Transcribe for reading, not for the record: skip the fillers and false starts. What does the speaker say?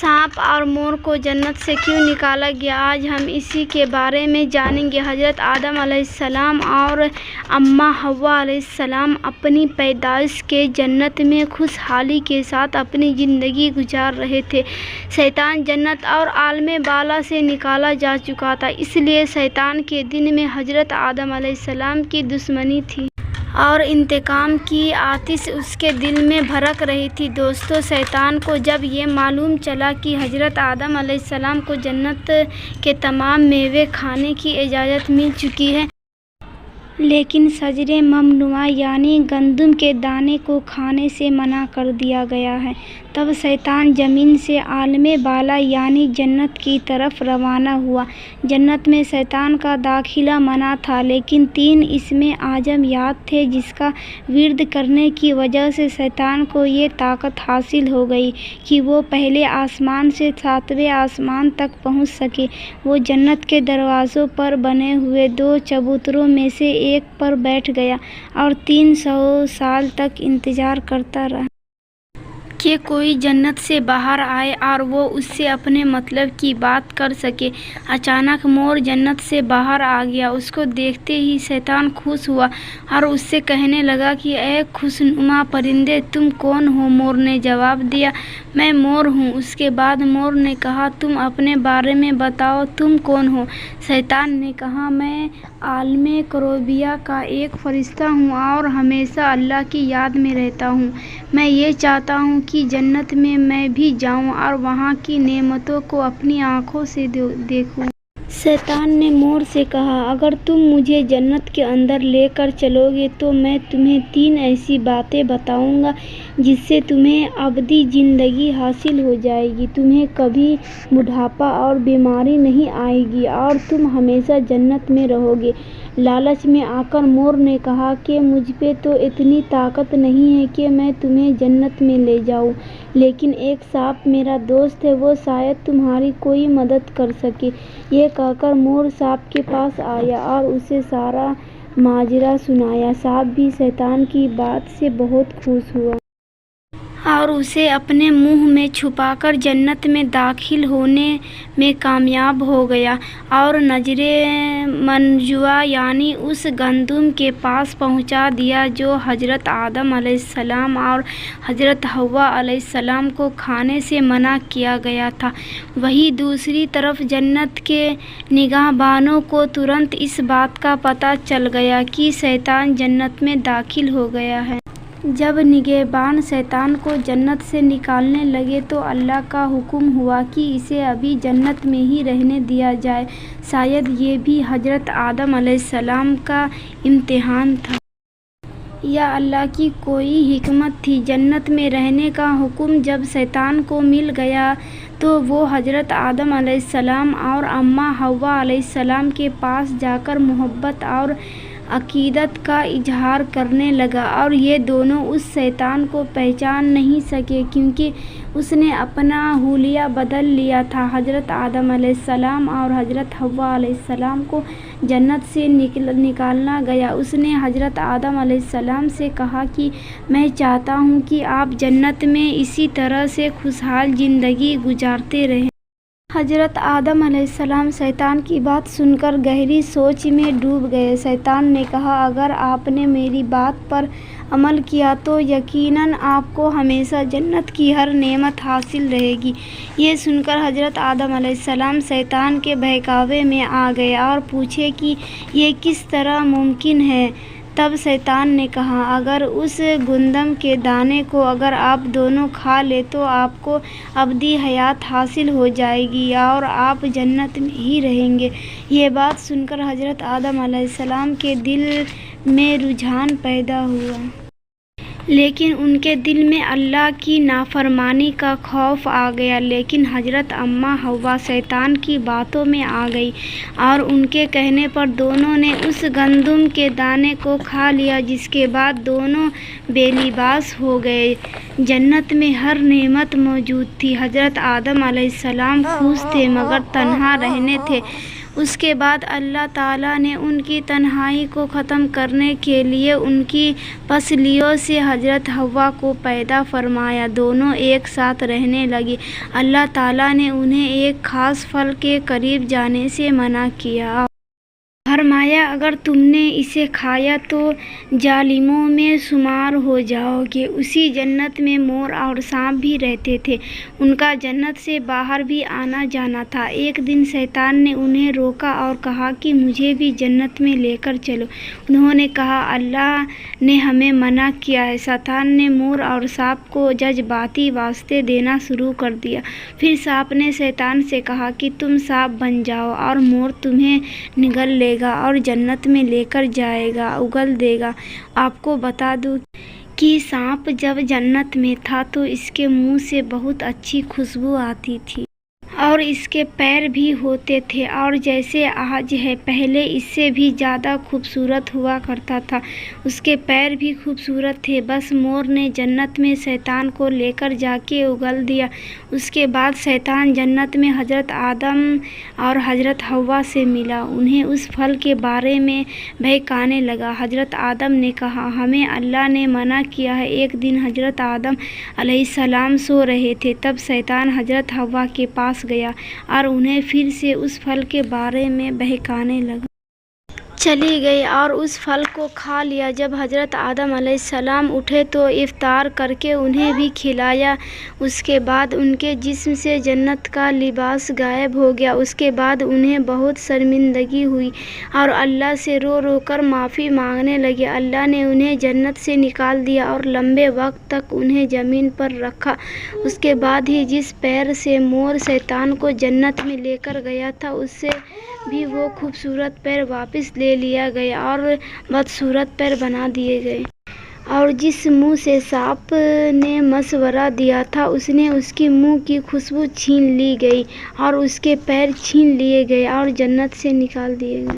सांप और मोर को जन्नत से क्यों निकाला गया, आज हम इसी के बारे में जानेंगे। हज़रत आदम अलैहिस्सलाम और अम्मा हव्वा अलैहिस्सलाम अपनी पैदाइश के जन्नत में खुशहाली के साथ अपनी ज़िंदगी गुजार रहे थे। शैतान जन्नत और आलमे बाला से निकाला जा चुका था, इसलिए शैतान के दिन में हज़रत आदम अलैहिस्सलाम की दुश्मनी थी और इंतकाम की आतिश उसके दिल में भड़क रही थी। दोस्तों, शैतान को जब ये मालूम चला कि हज़रत आदम अलैहिस्सलाम को जन्नत के तमाम मेवे खाने की इजाज़त मिल चुकी है, लेकिन शजरे ममनुआ यानी गंदम के दाने को खाने से मना कर दिया गया है, तब शैतान ज़मीन से आलमे बाला यानी जन्नत की तरफ रवाना हुआ। जन्नत में शैतान का दाखिला मना था, लेकिन 3 इसमें आज़म याद थे जिसका विर्द करने की वजह से शैतान को ये ताकत हासिल हो गई कि वो पहले आसमान से 7वें आसमान तक पहुंच सके। वो जन्नत के दरवाज़ों पर बने हुए 2 चबूतरों में से एक पर बैठ गया और 300 साल तक इंतज़ार करता रहा कि कोई जन्नत से बाहर आए और वो उससे अपने मतलब की बात कर सके। अचानक मोर जन्नत से बाहर आ गया। उसको देखते ही शैतान खुश हुआ और उससे कहने लगा कि ऐ खुशनुमा परिंदे, तुम कौन हो? मोर ने जवाब दिया, मैं मोर हूँ। उसके बाद मोर ने कहा, तुम अपने बारे में बताओ, तुम कौन हो? शैतान ने कहा, मैं आलमे करोबिया का एक फरिश्ता हूँ और हमेशा अल्लाह की याद में रहता हूँ। मैं ये चाहता हूँ कि जन्नत में मैं भी जाऊँ और वहाँ की नेमतों को अपनी आँखों से देखूँ। शैतान ने मोर से कहा, अगर तुम मुझे जन्नत के अंदर लेकर चलोगे तो मैं तुम्हें 3 ऐसी बातें बताऊंगा जिससे तुम्हें अबदी ज़िंदगी हासिल हो जाएगी। तुम्हें कभी बुढ़ापा और बीमारी नहीं आएगी और तुम हमेशा जन्नत में रहोगे। लालच में आकर मोर ने कहा कि मुझ पे तो इतनी ताकत नहीं है कि मैं तुम्हें जन्नत में ले जाऊं, लेकिन एक सांप मेरा दोस्त है, वो शायद तुम्हारी कोई मदद कर सके। ये कहकर मोर सांप के पास आया और उसे सारा माजरा सुनाया। सांप भी शैतान की बात से बहुत खुश हुआ और उसे अपने मुंह में छुपाकर जन्नत में दाखिल होने में कामयाब हो गया और नजरे मनजुआ यानी उस गंदम के पास पहुंचा दिया जो हज़रत आदम अलैहिस्सलाम और हज़रत हव्वा अलैहिस्सलाम को खाने से मना किया गया था। वहीं दूसरी तरफ जन्नत के निगाहबानों को तुरंत इस बात का पता चल गया कि शैतान जन्नत में दाखिल हो गया है। जब निगहबान शैतान को जन्नत से निकालने लगे तो अल्लाह का हुक्म हुआ कि इसे अभी जन्नत में ही रहने दिया जाए। शायद ये भी हज़रत आदम अलैहिस्सलाम का इम्तिहान था या अल्लाह की कोई हिकमत थी। जन्नत में रहने का हुक्म जब शैतान को मिल गया तो वो हज़रत आदम अलैहिस्सलाम और अम्मा हव्वा अलैहिस्सलाम के पास जाकर मोहब्बत और अकीदत का इजहार करने लगा और ये दोनों उस शैतान को पहचान नहीं सके क्योंकि उसने अपना हुलिया बदल लिया था। हज़रत आदम अलैहिस्सलाम और हज़रत हव्वा अलैहिस्सलाम को जन्नत से निकालना गया। उसने हज़रत आदम अलैहिस्सलाम से कहा कि मैं चाहता हूँ कि आप जन्नत में इसी तरह से खुशहाल ज़िंदगी गुजारते रहें। हज़रत आदम अलैहिस्सलाम शैतान की बात सुनकर गहरी सोच में डूब गए। शैतान ने कहा, अगर आपने मेरी बात पर अमल किया तो यकीनन आपको हमेशा जन्नत की हर नेमत हासिल रहेगी। ये सुनकर हज़रत आदम अलैहिस्सलाम शैतान के बहकावे में आ गए और पूछे कि ये किस तरह मुमकिन है। तब शैतान ने कहा, अगर उस गंदम के दाने को अगर आप दोनों खा ले तो आपको अबदी हयात हासिल हो जाएगी और आप जन्नत में ही रहेंगे। ये बात सुनकर हज़रत आदम अलैहिस्सलाम के दिल में रुझान पैदा हुआ, लेकिन उनके दिल में अल्लाह की नाफरमानी का खौफ आ गया। लेकिन हज़रत अम्मा हव्वा शैतान की बातों में आ गई और उनके कहने पर दोनों ने उस गंदम के दाने को खा लिया, जिसके बाद दोनों बेलिबास हो गए। जन्नत में हर नेमत मौजूद थी। हज़रत आदम अलैहिस्सलाम खुश थे मगर तन्हा रहने थे। اس کے بعد اللہ تعالیٰ نے ان کی تنہائی کو ختم کرنے کے لیے ان کی پسلیوں سے حضرت حوا کو پیدا فرمایا۔ دونوں ایک ساتھ رہنے لگے۔ اللہ تعالیٰ نے انہیں ایک خاص پھل کے قریب جانے سے منع کیا۔ فرمایا اگر تم نے اسے کھایا تو ظالموں میں شمار ہو جاؤ گے۔ اسی جنت میں مور اور سانپ بھی رہتے تھے۔ ان کا جنت سے باہر بھی آنا جانا تھا۔ ایک دن شیطان نے انہیں روکا اور کہا کہ مجھے بھی جنت میں لے کر چلو۔ انہوں نے کہا اللہ نے ہمیں منع کیا ہے۔ شیطان نے مور اور سانپ کو جذباتی واسطے دینا شروع کر دیا۔ پھر سانپ نے شیطان سے کہا کہ تم سانپ بن جاؤ اور مور تمہیں نگل لے گا اور جنت میں لے کر جائے گا، اگل دے گا۔ آپ کو بتا دوں کہ سانپ جب جنت میں تھا تو اس کے منہ سے بہت اچھی خوشبو آتی تھی اور اس کے پیر بھی ہوتے تھے اور جیسے آج ہے پہلے اس سے بھی زیادہ خوبصورت ہوا کرتا تھا۔ اس کے پیر بھی خوبصورت تھے۔ بس مور نے جنت میں شیطان کو لے کر جا کے اگل دیا۔ اس کے بعد شیطان جنت میں حضرت آدم اور حضرت حوا سے ملا۔ انہیں اس پھل کے بارے میں بہکانے لگا۔ حضرت آدم نے کہا ہمیں اللہ نے منع کیا ہے۔ ایک دن حضرت آدم علیہ السلام سو رہے تھے، تب شیطان حضرت حوا کے پاس گیا اور انہیں پھر سے اس پھل کے بارے میں بہکانے لگا۔ چلی گئی اور اس پھل کو کھا لیا۔ جب حضرت آدم علیہ السلام اٹھے تو افطار کر کے انہیں بھی کھلایا۔ اس کے بعد ان کے جسم سے جنت کا لباس غائب ہو گیا۔ اس کے بعد انہیں بہت شرمندگی ہوئی اور اللہ سے رو رو کر معافی مانگنے لگے۔ اللہ نے انہیں جنت سے نکال دیا اور لمبے وقت تک انہیں زمین پر رکھا۔ اس کے بعد ہی جس پیر سے مور شیطان کو جنت میں لے کر گیا تھا اس سے بھی وہ خوبصورت پیر واپس لے لیا گیا اور بدصورت پیر بنا دیے گئے۔ اور جس منہ سے سانپ نے مشورہ دیا تھا اس نے اس کی منہ کی خوشبو چھین لی گئی اور اس کے پیر چھین لیے گئے اور جنت سے نکال دیے گئے۔